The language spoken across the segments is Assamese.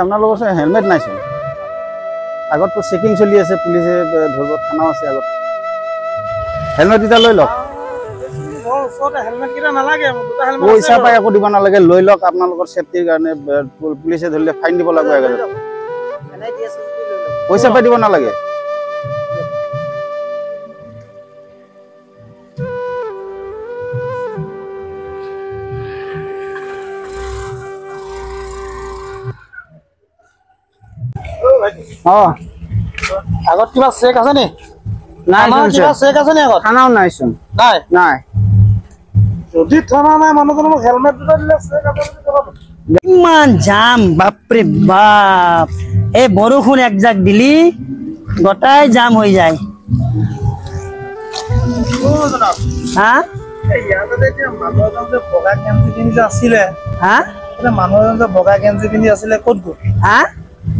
আপোনালোকৰ হেলমেট নাইচোন আগততো চেকিং চলি আছে পুলিচে ধৰিব থানাও আছে আগত হেলমেট এটা লৈ লওক পইচা পাই একো দিব নালাগে লৈ লওক আপোনালোকৰ চেফটিৰ কাৰণে পুলিচে ধৰিলে ফাইন দিব লাগিব পইচা পাই দিব নালাগে আগত কিবা চেক আছে নি নাই কিবা চেক আছে নি আগত থানাও নাইচোন নাই নাই যদি থানা নাই মানুহজনক হেলমেট দুটা দিলে চেক আছে বুলি ক'ব ইমান জাম বাপৰে বাপ এই বৰষুণ একজাক দিলি গোটাই জাম হৈ যায় হা মানুহ এজন যে বগা গেঞ্জি পিন্ধি আছিলে হা মানুহ এজন যে বগা গেঞ্জি পিন্ধি আছিলে ক'ত গ'ল হা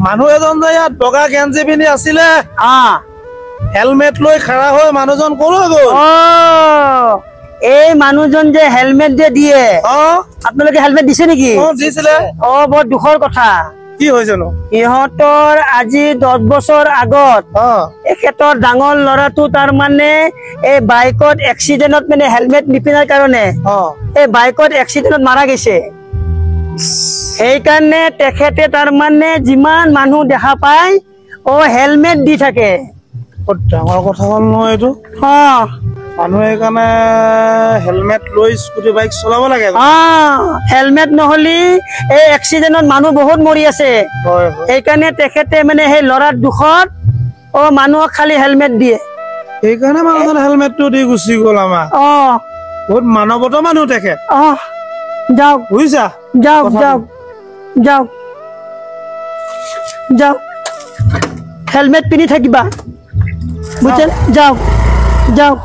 মানুহ এজন যে ইয়াত বগা গেঞ্জি পিন্ধি আছিলে হেলমেট লৈ খাৰা হৈ মানুহজন ক'লৈ গ'ল এই মানুহজন যে হেলমেট যে দিয়ে আপোনালোকে হেলমেট দিছে নেকি দিছিলে বৰ দুখৰ কথা কি হৈছেনো ইহঁতৰ আজি 10 বছৰ আগত এখেতৰ ডাঙৰ ল'ৰাটো তাৰ মানে এই বাইকত এক্সিডেন্টত মানে হেলমেট নিপিন্ধাৰ কাৰণে এই বাইকত এক্সিডেন্টত মাৰা গৈছে সেইকাৰণে তেখেতে তাৰ মানে যিমান মানুহ দেখা পায় হেলমেট দি থাকে ডাঙৰ কথা হ'ল নহয় এইটো মানুহে সেইকাৰণে হেলমেট লৈ স্কুটি বাইক চলাব লাগে হেলমেট নহলে এই এক্সিডেন্টত মানুহ বহুত মৰি আছে সেইকাৰণে তেখেতে মানে সেই ল'ৰাৰ দুখত মানুহক খালি হেলমেট দিয়ে সেইকাৰণে মানুহজন হেলমেটটো দি গুচি গ'ল আমাৰ বহুত মানৱতা মানুহ তেখেত যাওক বুজিছা যাওক যাওক যাওক যাওক হেলমেট পিন্ধি থাকিবা বুজিছে যাওক যাওক